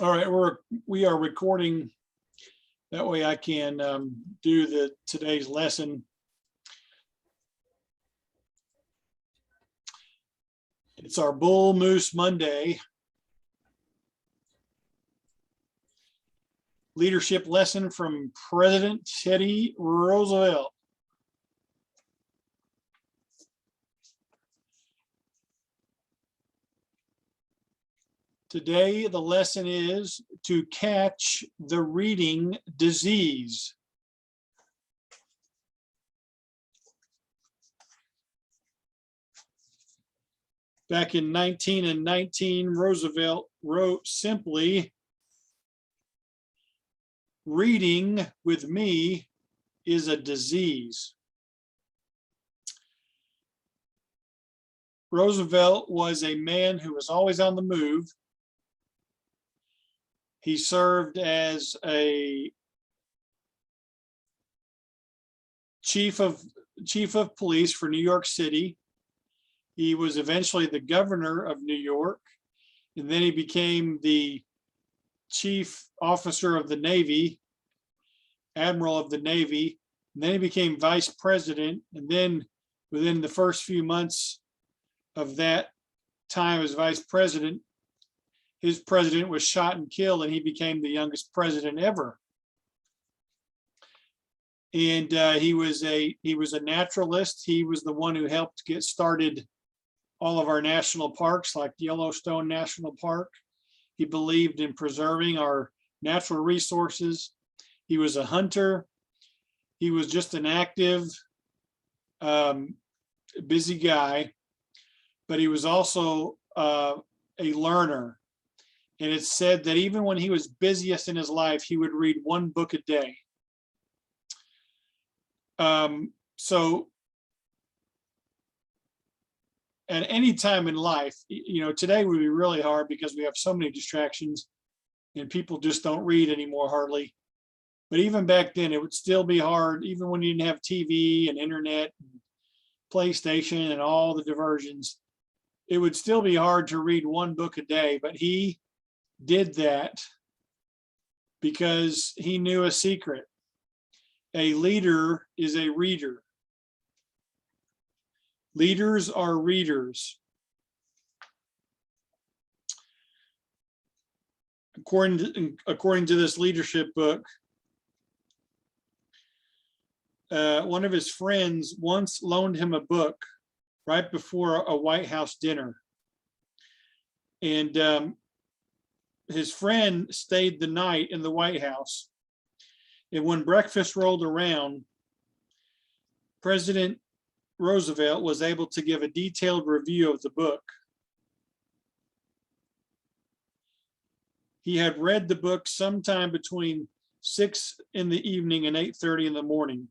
All right, we are recording. That way I can do today's lesson. It's our Bull Moose Monday leadership lesson from President Teddy Roosevelt. Today, the lesson is to catch the reading disease. Back in 1919, Roosevelt wrote simply, "Reading with me is a disease." Roosevelt was a man who was always on the move. He served as a chief of police for New York City. He was eventually the governor of New York, and then he became the chief officer of the Navy, admiral of the Navy, and then he became vice president. And then within the first few months of that time as vice president, his president was shot and killed, and he became the youngest president ever. And he was a naturalist. He was the one who helped get started all of our national parks, like Yellowstone National Park. He believed in preserving our natural resources. He was a hunter. He was just an active, busy guy, but he was also a learner. And it's said that even when he was busiest in his life, he would read one book a day. So at any time in life, today would be really hard because we have so many distractions and people just don't read anymore hardly. But even back then, it would still be hard, even when you didn't have TV and internet, and PlayStation and all the diversions. It would still be hard to read one book a day, but he did that because he knew a secret. A leader is a reader. Leaders are readers. According to this leadership book, one of his friends once loaned him a book right before a White House dinner. And his friend stayed the night in the White House. And when breakfast rolled around, President Roosevelt was able to give a detailed review of the book. He had read the book sometime between 6 in the evening and 8:30 in the morning.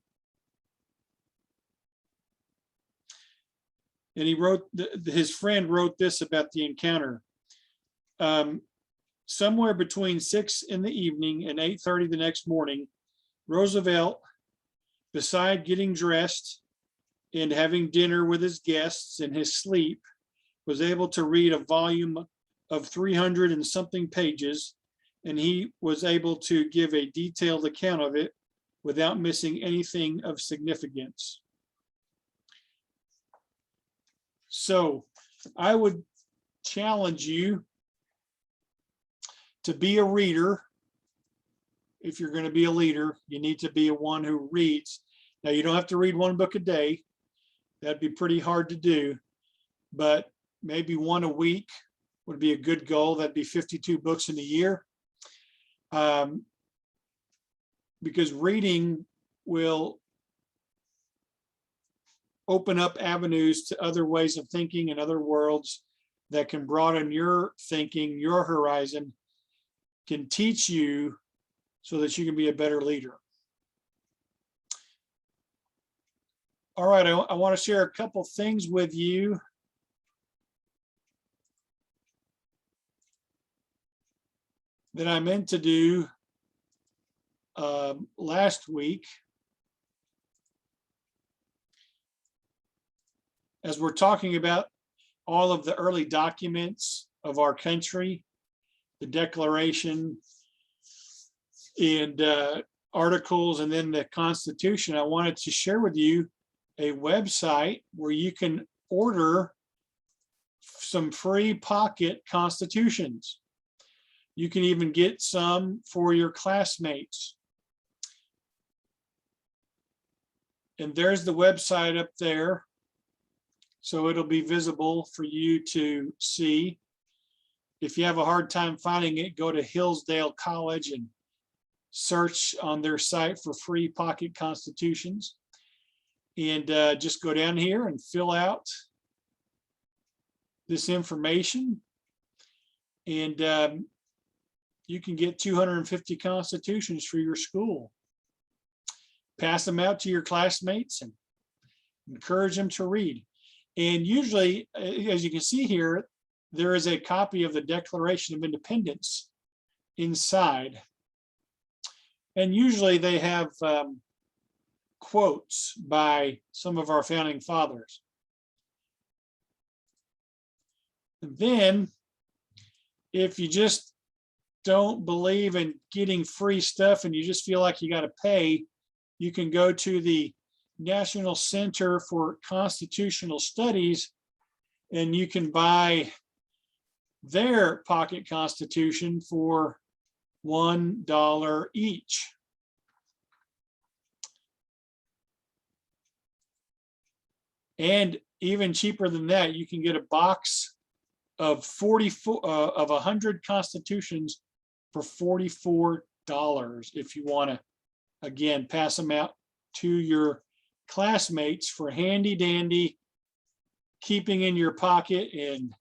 And he wrote, his friend wrote this about the encounter. Somewhere between 6 in the evening and 8:30 the next morning, Roosevelt, beside getting dressed and having dinner with his guests in his sleep, was able to read a volume of 300 and something pages, and he was able to give a detailed account of it without missing anything of significance. So I would challenge you to be a reader. If you're going to be a leader, you need to be one who reads. Now, you don't have to read one book a day. That'd be pretty hard to do, but maybe one a week would be a good goal. That'd be 52 books in a year. Because reading will open up avenues to other ways of thinking and other worlds that can broaden your thinking, your horizon, can teach you so that you can be a better leader. All right, I want to share a couple things with you that I meant to do last week. As we're talking about all of the early documents of our country the Declaration and articles, and then the Constitution, I wanted to share with you a website where you can order some free pocket constitutions. You can even get some for your classmates. And there's the website up there. So it'll be visible for you to see. If you have a hard time finding it, go to Hillsdale College and search on their site for free pocket constitutions. And just go down here and fill out this information. And you can get 250 constitutions for your school. Pass them out to your classmates and encourage them to read. And usually, as you can see here, there is a copy of the Declaration of Independence inside. And usually they have quotes by some of our founding fathers. And then, if you just don't believe in getting free stuff and you just feel like you got to pay, you can go to the National Center for Constitutional Studies and you can buy their pocket constitution for $1 each. And even cheaper than that, you can get a box of 100 constitutions for $44 if you want to, again, pass them out to your classmates for handy dandy, keeping in your pocket and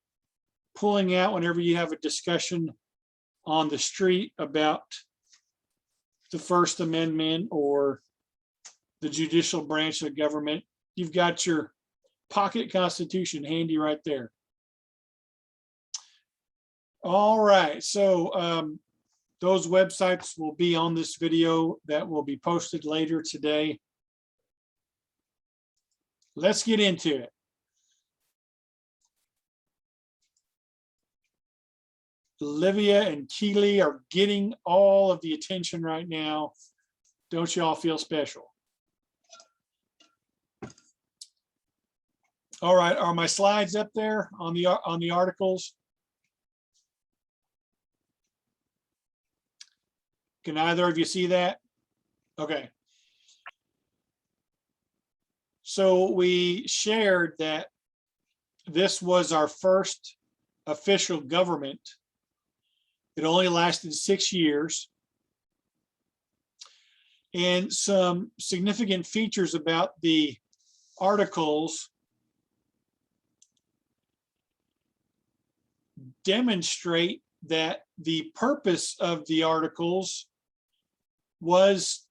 pulling out whenever you have a discussion on the street about the First Amendment or the judicial branch of government. You've got your pocket constitution handy right there. All right, so those websites will be on this video that will be posted later today. Let's get into it. Olivia and Keely are getting all of the attention right now. Don't you all feel special? All right, are my slides up there on the articles? Can either of you see that? Okay. So we shared that this was our first official government. It only lasted 6 years. And some significant features about the articles demonstrate that the purpose of the articles was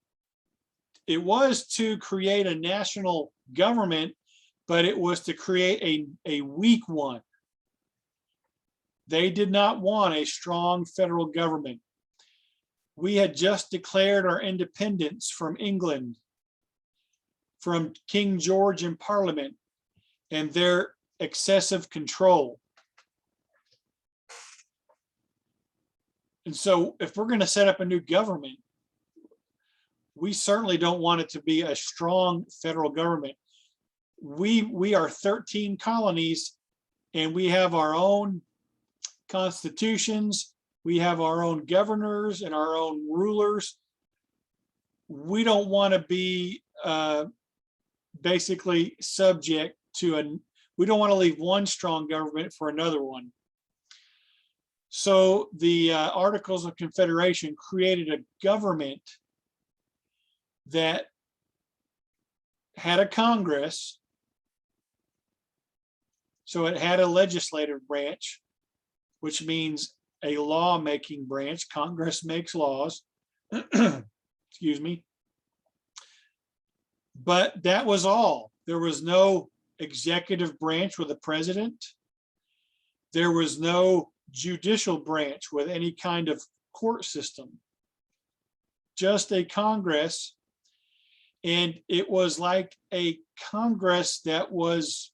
to create a national government, but it was to create a weak one. They did not want a strong federal government. We had just declared our independence from England, from King George and Parliament and their excessive control. And so if we're going to set up a new government, we certainly don't want it to be a strong federal government. We are 13 colonies and we have our own constitutions. We have our own governors and our own rulers. We don't want to be basically subject to we don't want to leave one strong government for another one. So the Articles of Confederation created a government that had a Congress. So it had a legislative branch, which means a lawmaking branch. Congress makes laws. Excuse me. But that was all. There was no executive branch with a president. There was no judicial branch with any kind of court system. Just a Congress. And it was like a Congress that was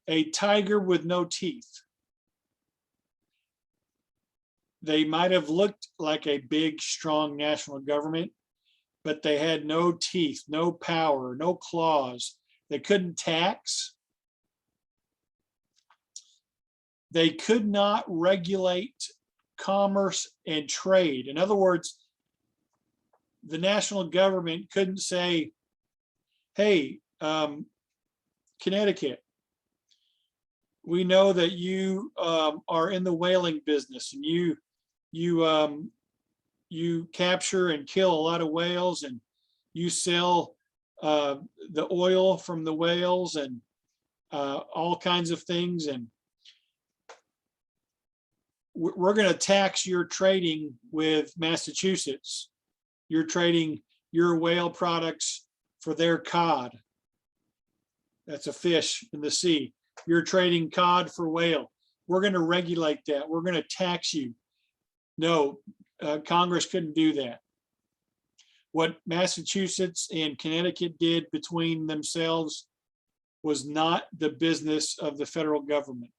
a tiger with no teeth. they might have looked like a big, strong national government, but they had no teeth, no power, no claws. They couldn't tax. They could not regulate commerce and trade. In other words, the national government couldn't say, hey, Connecticut, we know that you are in the whaling business, and you capture and kill a lot of whales, and you sell the oil from the whales and all kinds of things, and we're going to tax your trading with Massachusetts. You're trading your whale products for their cod. That's a fish in the sea. You're trading cod for whale. We're going to regulate that. We're going to tax you. No, Congress couldn't do that. What Massachusetts and Connecticut did between themselves was not the business of the federal government.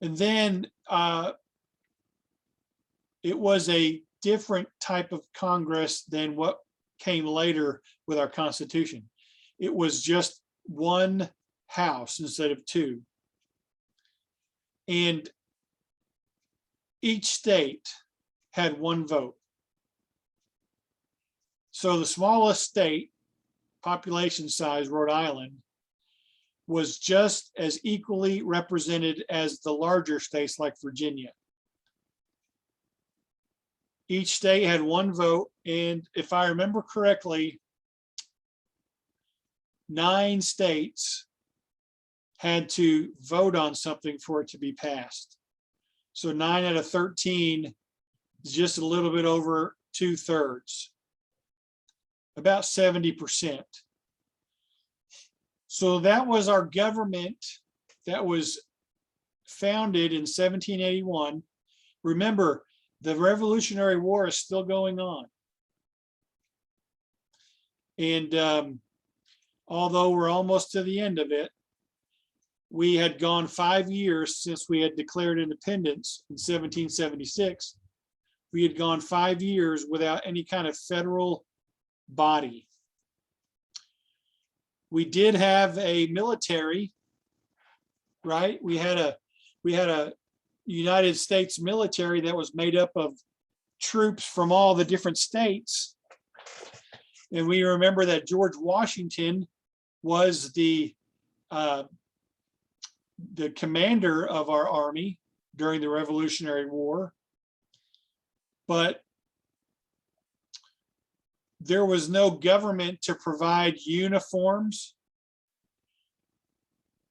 And then it was a different type of Congress than what came later with our Constitution. It was just one house instead of two. And each state had one vote. So the smallest state, population size, Rhode Island, was just as equally represented as the larger states like Virginia. Each state had one vote, and if I remember correctly, 9 states had to vote on something for it to be passed. So 9 out of 13 is just a little bit over 2/3, about 70%. So that was our government that was founded in 1781. Remember, the Revolutionary War is still going on. And although we're almost to the end of it, we had gone 5 years since we had declared independence in 1776. We had gone 5 years without any kind of federal body. We did have a military, right? We had a United States military that was made up of troops from all the different states. And we remember that George Washington was the commander of our army during the Revolutionary War. But there was no government to provide uniforms.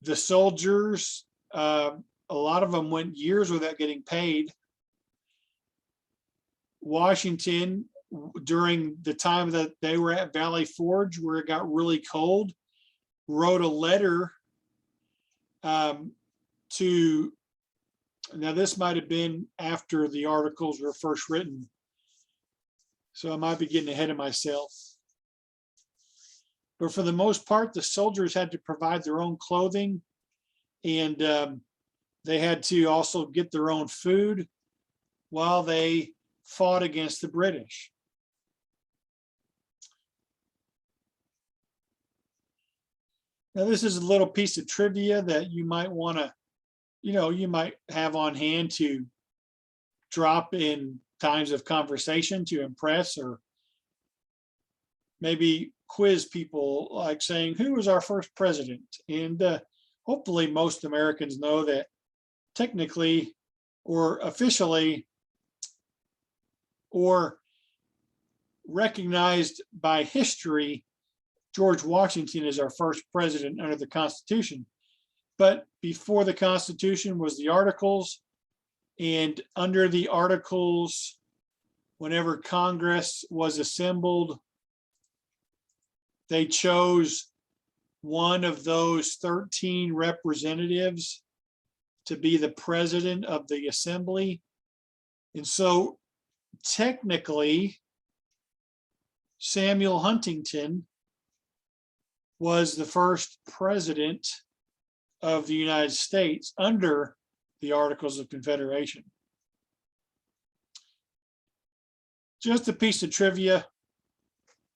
The soldiers, a lot of them went years without getting paid. Washington, during the time that they were at Valley Forge, where it got really cold, wrote a letter to, now this might have been after the articles were first written, so I might be getting ahead of myself. But for the most part, the soldiers had to provide their own clothing, and they had to also get their own food while they fought against the British. Now, this is a little piece of trivia that you might want to, you might have on hand to drop in times of conversation to impress, or maybe quiz people, like saying, who was our first president? And hopefully most Americans know that technically or officially or recognized by history, George Washington is our first president under the Constitution. But before the Constitution was the Articles, and under the Articles, whenever Congress was assembled, they chose one of those 13 representatives to be the president of the assembly. And so technically, Samuel Huntington was the first president of the United States under the Articles of Confederation. Just a piece of trivia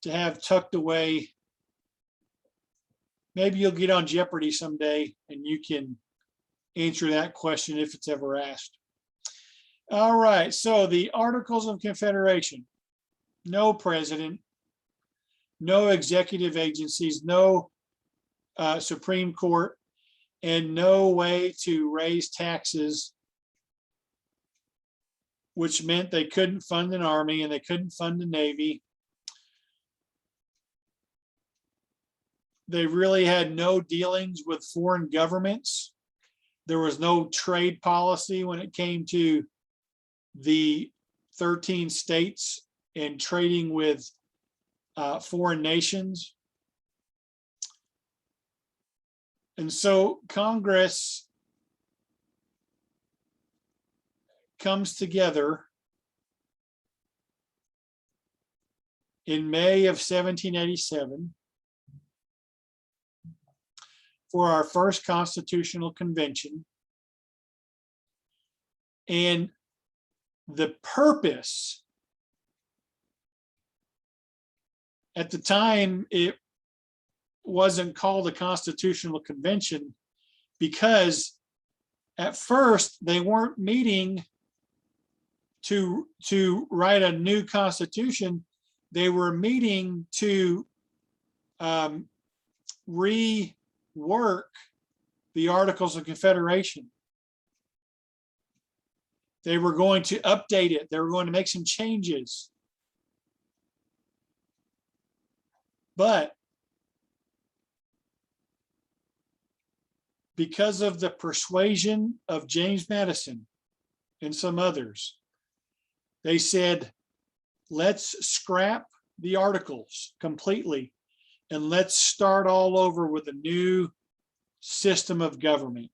to have tucked away. Maybe you'll get on Jeopardy someday and you can answer that question if it's ever asked. All right, so the Articles of Confederation. No president, no executive agencies, no Supreme Court, and no way to raise taxes, which meant they couldn't fund an army and they couldn't fund a navy. They really had no dealings with foreign governments. There was no trade policy when it came to the 13 states and trading with foreign nations. And so Congress comes together in May of 1787 for our first constitutional convention. And the purpose, at the time, it wasn't called a constitutional convention because at first they weren't meeting to write a new constitution. They were meeting to rework the Articles of Confederation. They were going to update it. They were going to make some changes. But because of the persuasion of James Madison and some others, they said, let's scrap the articles completely and let's start all over with a new system of government.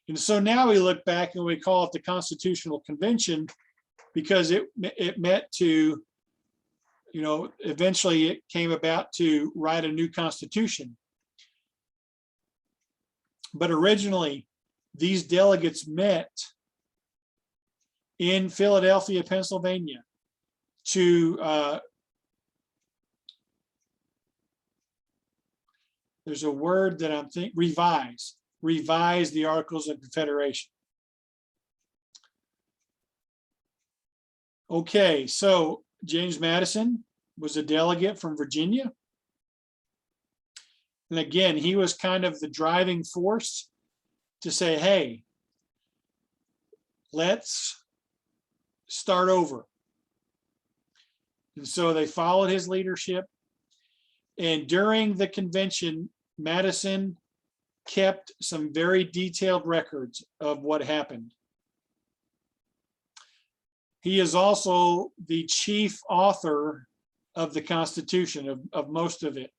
And so now we look back and we call it the Constitutional Convention because it met to, you know, eventually it came about to write a new constitution. But originally, these delegates met in Philadelphia, Pennsylvania to, there's a word that I'm thinking, revise the Articles of Confederation. Okay, so James Madison was a delegate from Virginia. And again, he was kind of the driving force to say, hey, let's start over. And so they followed his leadership. And during the convention, Madison kept some very detailed records of what happened. He is also the chief author of the Constitution, of most of it.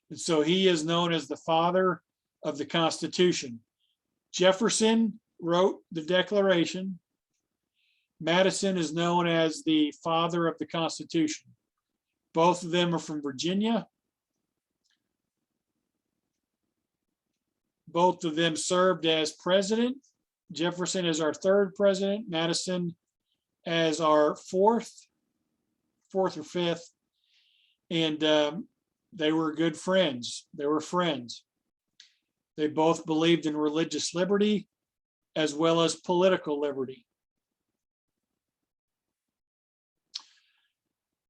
And so he is known as the father of the Constitution. Jefferson wrote the Declaration. Madison is known as the father of the Constitution. Both of them are from Virginia. Both of them served as president. Jefferson is our third president, Madison as our fourth or fifth. And they were good friends. They were friends. They both believed in religious liberty as well as political liberty.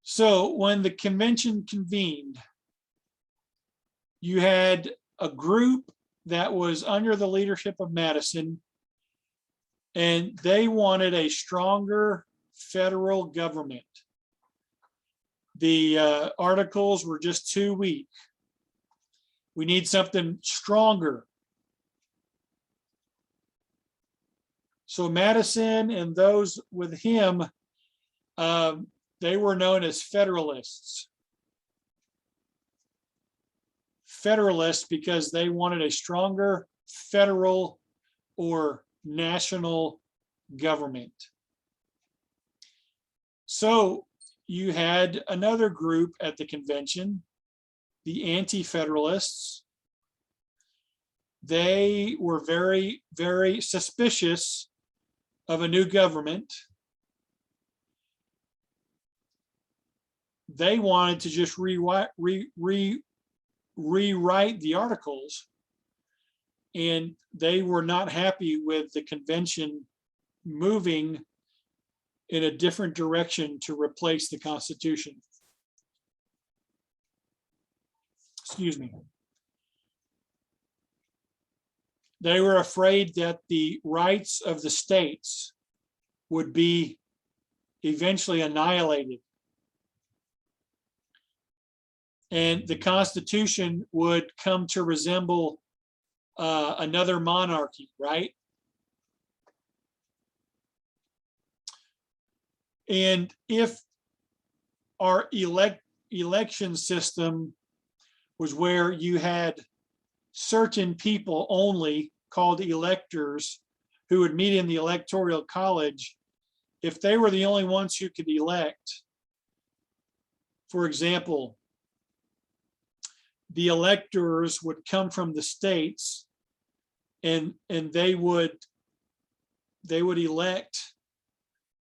So when the convention convened, you had a group that was under the leadership of Madison, and they wanted a stronger federal government. The articles were just too weak. We need something stronger. So Madison and those with him, they were known as Federalists. Federalists because they wanted a stronger federal or national government. So you had another group at the convention, the Anti-Federalists. they were very, very suspicious of a new government. They wanted to just rewrite the articles, and they were not happy with the convention moving in a different direction to replace the Constitution. Excuse me. They were afraid that the rights of the states would be eventually annihilated, and the Constitution would come to resemble another monarchy, right? And if our election system was where you had certain people only, called electors, who would meet in the electoral college, if they were the only ones who could elect, for example, the electors would come from the states, and they would elect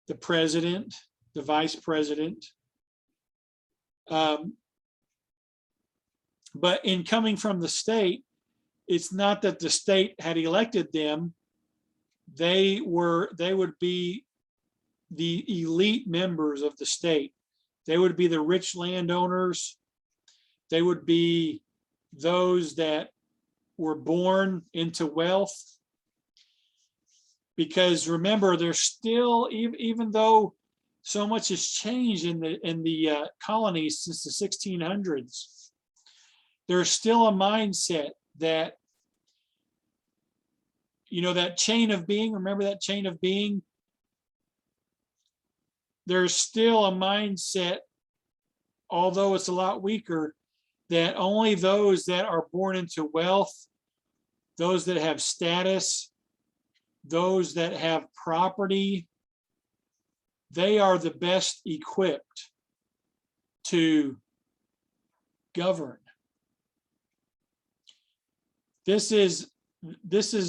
the president, the vice president. But in coming from the state, it's not that the state had elected them. They would be the elite members of the state. They would be the rich landowners. They would be those that were born into wealth. Because remember, there's still, even though so much has changed in the colonies since the 1600s, there's still a mindset that, you know, that chain of being, remember that chain of being? There's still a mindset, although it's a lot weaker, that only those that are born into wealth, those that have status, those that have property, they are the best equipped to govern. This is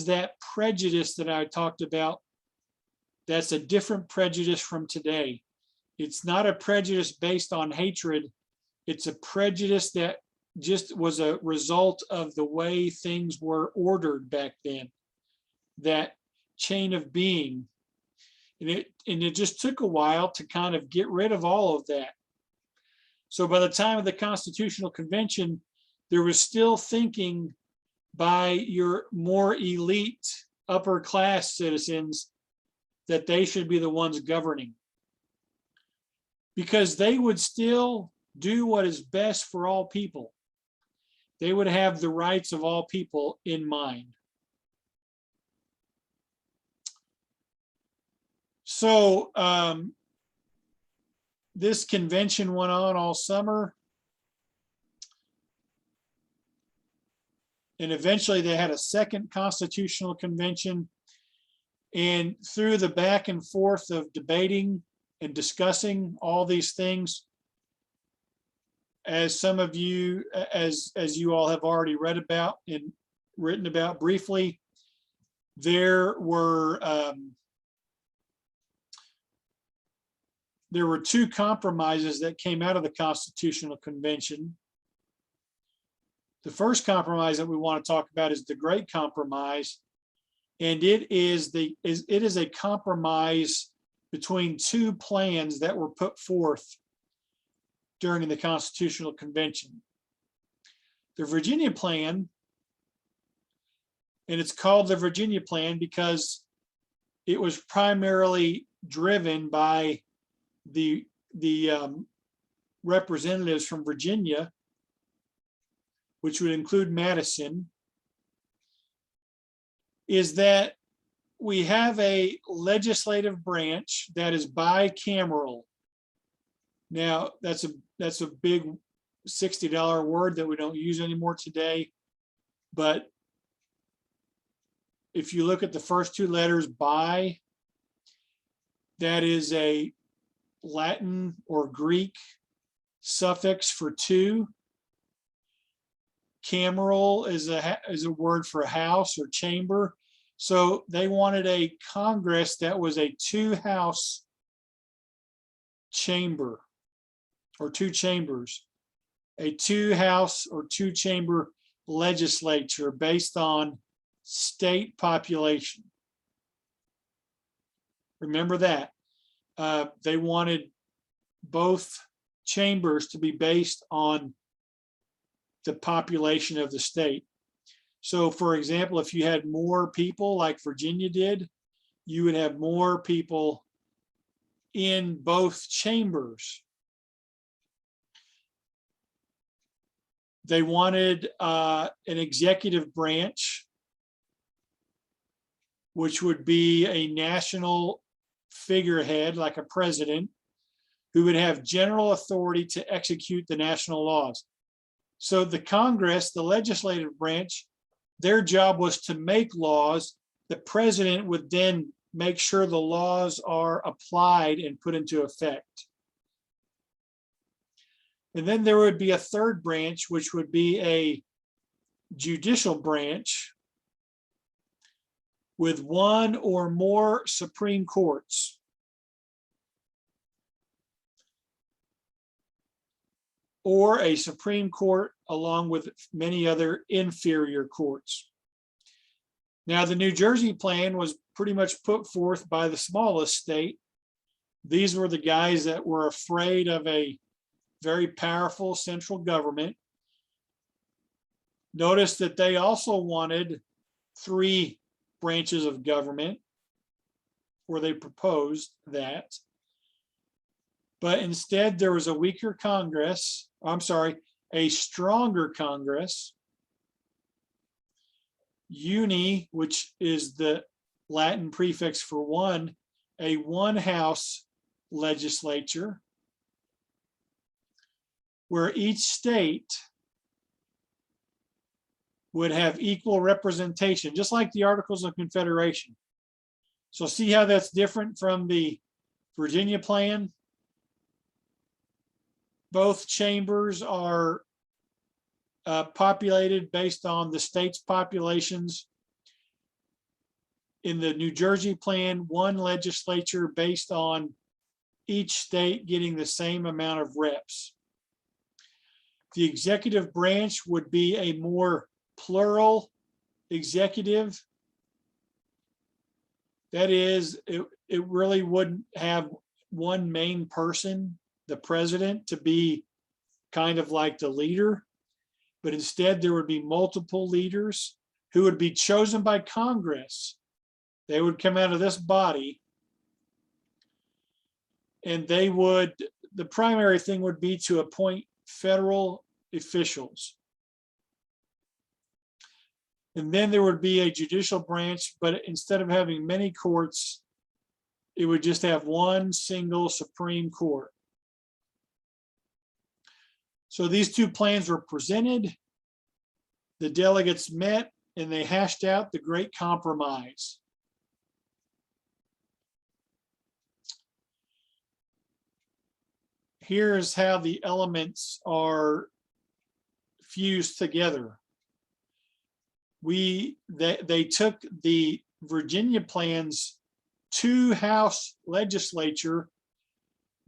that prejudice that I talked about. That's a different prejudice from today. It's not a prejudice based on hatred. It's a prejudice that just was a result of the way things were ordered back then, that chain of being. And it just took a while to kind of get rid of all of that. So by the time of the Constitutional Convention, there was still thinking by your more elite upper class citizens that they should be the ones governing, because they would still do what is best for all people. They would have the rights of all people in mind. So this convention went on all summer. And eventually they had a second constitutional convention. And through the back and forth of debating and discussing all these things, as some of you, as you all have already read about and written about briefly, there were two compromises that came out of the Constitutional Convention. The first compromise that we want to talk about is the Great Compromise, and it is a compromise between two plans that were put forth during the Constitutional Convention. The Virginia Plan, and it's called the Virginia Plan because it was primarily driven by the representatives from Virginia, which would include Madison, is that we have a legislative branch that is bicameral. Now, that's a big $60 word that we don't use anymore today. But if you look at the first two letters, bi, that is a Latin or Greek suffix for two. Cameral is a word for house or chamber. So they wanted a Congress that was a two-house chamber or two chambers, a two-house or two-chamber legislature based on state population. Remember that. They wanted both chambers to be based on the population of the state. So for example, if you had more people like Virginia did, you would have more people in both chambers. They wanted an executive branch, which would be a national figurehead like a president, who would have general authority to execute the national laws. So the Congress, the legislative branch, their job was to make laws. The president would then make sure the laws are applied and put into effect. And then there would be a third branch, which would be a judicial branch with one or more Supreme Courts. Or a Supreme Court along with many other inferior courts. Now, the New Jersey plan was pretty much put forth by the smallest state. These were the guys that were afraid of a very powerful central government. Notice that they also wanted 3 branches of government, or they proposed that. But instead, there was a weaker Congress, a stronger Congress, uni, which is the Latin prefix for one, a one-house legislature, where each state would have equal representation, just like the Articles of Confederation. So see how that's different from the Virginia plan? Both chambers are populated based on the state's populations. In the New Jersey plan, one legislature based on each state getting the same amount of reps. The executive branch would be a more plural executive. That is, it really wouldn't have one main person, the president, to be kind of like the leader, but instead there would be multiple leaders who would be chosen by Congress. They would come out of this body, and they would, the primary thing would be to appoint federal officials. And then there would be a judicial branch, but instead of having many courts, it would just have one single Supreme Court. So these two plans were presented, the delegates met, and they hashed out the Great Compromise. Here's how the elements are fused together. They took the Virginia plan's two-house legislature,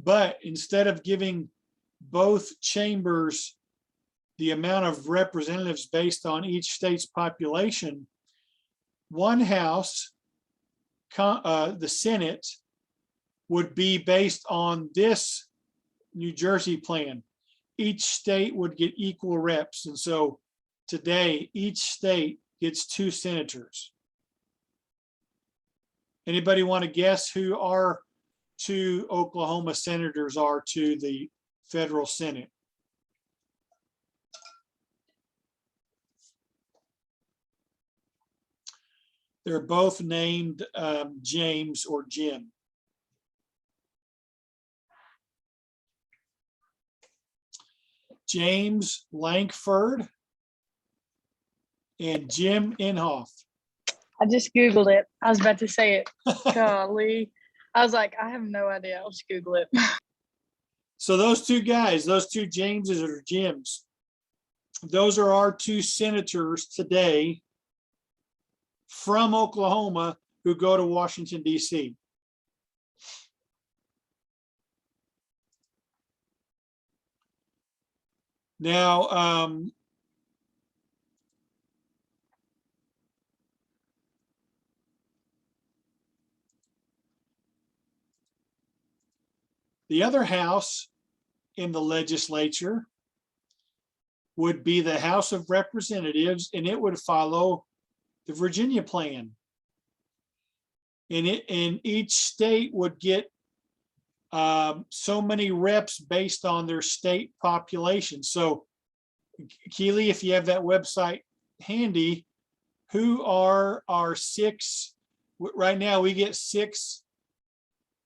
but instead of giving both chambers the amount of representatives based on each state's population, one house, the Senate, would be based on this New Jersey plan. Each state would get equal reps, and so today each state gets 2 senators. Anybody want to guess who our 2 Oklahoma senators are to the federal Senate? They're both named James or Jim. James Lankford and Jim Inhofe. I just Googled it. I was about to say it. Golly. I was like, I have no idea. I'll just Google it. So those 2 guys, those 2 Jameses or Jims, those are our two senators today from Oklahoma who go to Washington, D.C. Now, the other house in the legislature would be the House of Representatives, and it would follow the Virginia plan. And each state would get so many reps based on their state population. So Keely, if you have that website handy, who are our 6, right now we get 6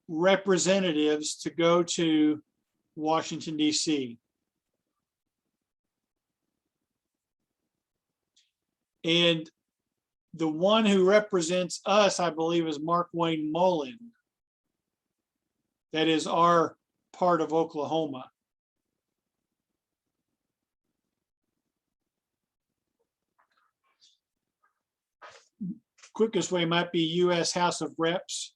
representatives to go to Washington, D.C. And the one who represents us, I believe, is Markwayne Mullin. That is our part of Oklahoma. Quickest way might be U.S. House of Reps,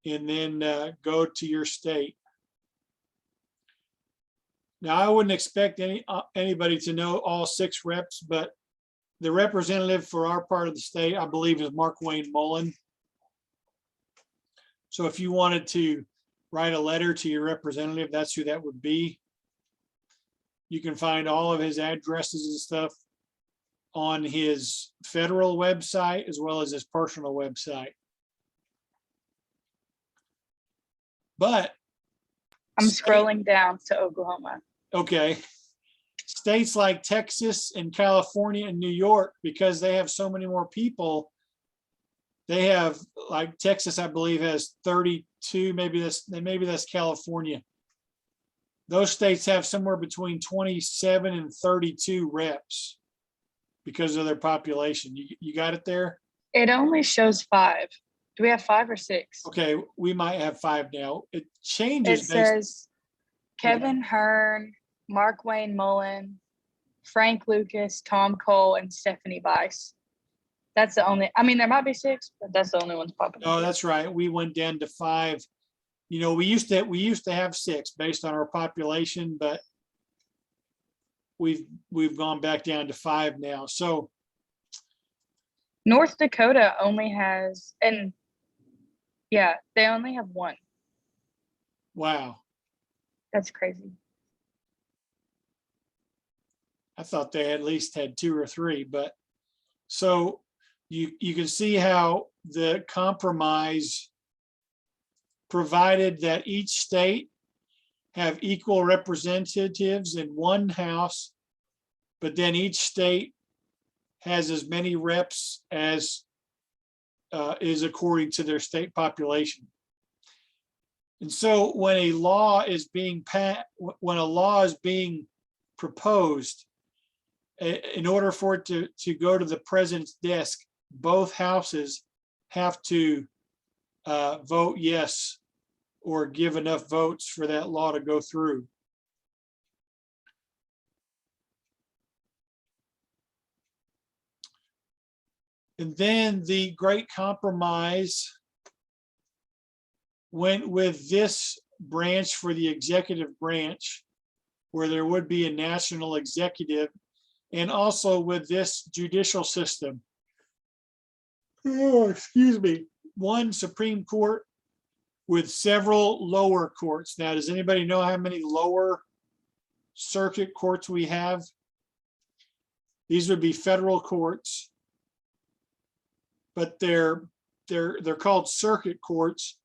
and then go to your state. Now, I wouldn't expect anybody to know all 6 reps, but the representative for our part of the state, I believe, is Markwayne Mullin. So if you wanted to write a letter to your representative, that's who that would be. You can find all of his addresses and stuff on his federal website as well as his personal website. But I'm scrolling down to Oklahoma. Okay. States like Texas and California and New York, because they have so many more people, they have, like Texas, I believe, has 32, maybe that's California. Those states have somewhere between 27 and 32 reps because of their population. You got it there? It only shows 5. Do we have 5 or 6? Okay, we might have 5 now. It It changes. says Kevin Hearn, Markwayne Mullin, Frank Lucas, Tom Cole, and Stephanie Bice. That's the only, I mean, there might be 6, but that's the only ones popping up. Oh, that's right. We went down to 5. You know, we used to have 6 based on our population, but we've gone back down to 5 now. So North Dakota only has, and yeah, they only have 1. wow. That's crazy. I thought they at least had 2 or 3, but so you can see how the compromise provided that each state have equal representatives in one house, but then each state has as many reps as is according to their state population. And so when a law is being proposed, in order for it to go to the president's desk, both houses have to vote yes or give enough votes for that law to go through. And then the Great Compromise went with this branch for the executive branch, where there would be a national executive, and also with this judicial system. Oh, excuse me. One Supreme Court with several lower courts. Now, does anybody know how many lower circuit courts we have? These would be federal courts, but they're called circuit courts,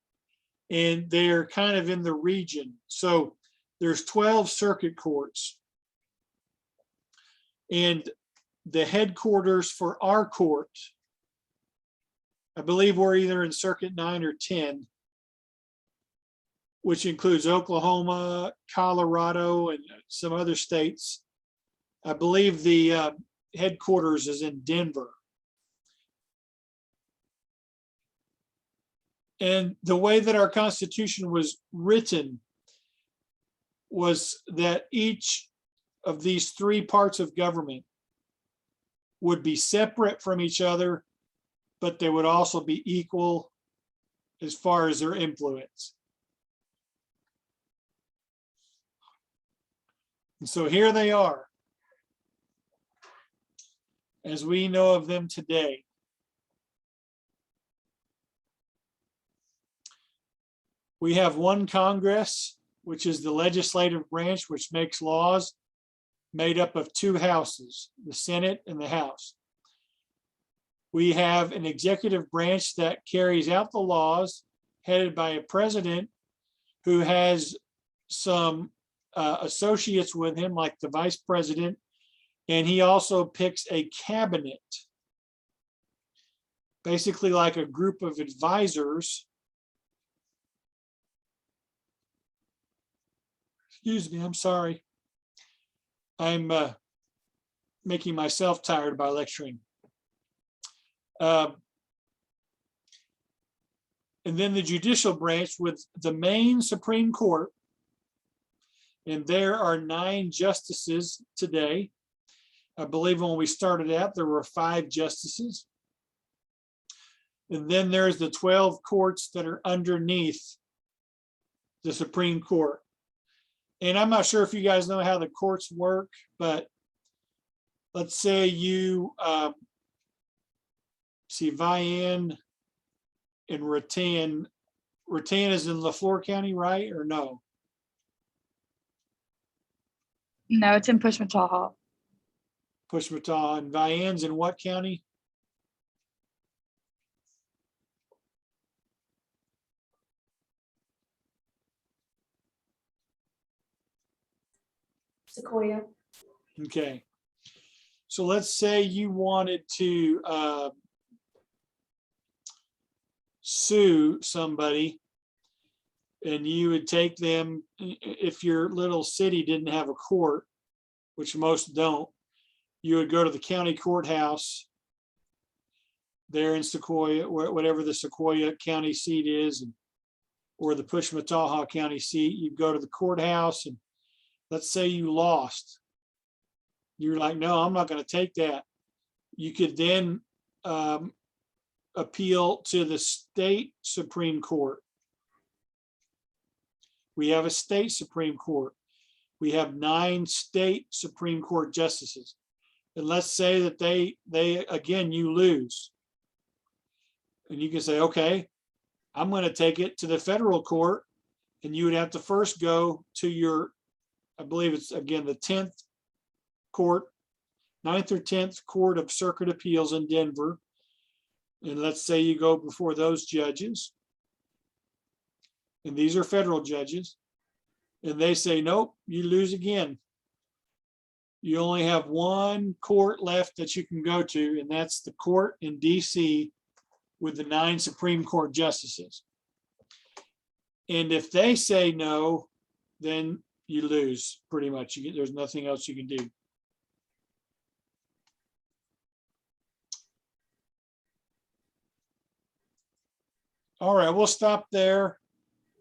and they're kind of in the region. So there's 12 circuit courts, and the headquarters for our court, I believe we're either in circuit 9 or 10, which includes Oklahoma, Colorado, and some other states. I believe the headquarters is in Denver. And the way that our Constitution was written was that each of these three parts of government would be separate from each other, but they would also be equal as far as their influence. And so here they are, as we know of them today. We have one Congress, which is the legislative branch, which makes laws, made up of two houses, the Senate and the House. We have an executive branch that carries out the laws, headed by a president who has some associates with him, like the vice president, and he also picks a cabinet, basically like a group of advisors. Excuse me, I'm sorry. I'm making myself tired by lecturing. And then the judicial branch with the main Supreme Court. And there are 9 justices today. I believe when we started out, there were 5 justices. And then there's the 12 courts that are underneath the Supreme Court. And I'm not sure if you guys know how the courts work, but let's say you see Vian and Rattan. Rattan is in LaFleur County, right? Or no? No, it's in Pushmataha. Pushmataha. And Vian's in what county? Sequoia. Okay. So let's say you wanted to sue somebody, and you would take them, if your little city didn't have a court, which most don't, you would go to the county courthouse there in Sequoia, whatever the Sequoia County seat is, or the Pushmataha County seat. You'd go to the courthouse, and let's say you lost. You're like, no, I'm not going to take that. You could then appeal to the state Supreme Court. We have a state Supreme Court. We have 9 state Supreme Court justices. And let's say that they again, you lose. And you can say, okay, I'm going to take it to the federal court. And you would have to first go to your, I believe it's again, the 10th court, 9th or 10th Court of Circuit Appeals in Denver. And let's say you go before those judges. And these are federal judges. And they say, nope, you lose again. You only have one court left that you can go to, and that's the court in DC with the 9 Supreme Court justices. And if they say no, then you lose pretty much. There's nothing else you can do. All right, we'll stop there.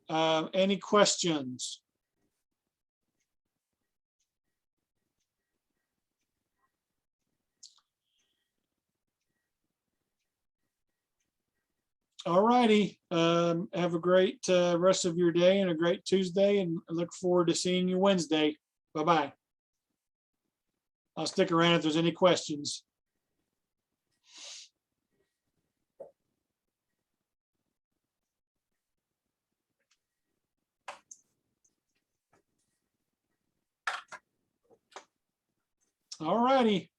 Any questions? All righty. Have a great rest of your day and a great Tuesday, and I look forward to seeing you Wednesday. Bye-bye. I'll stick around if there's any questions. All righty.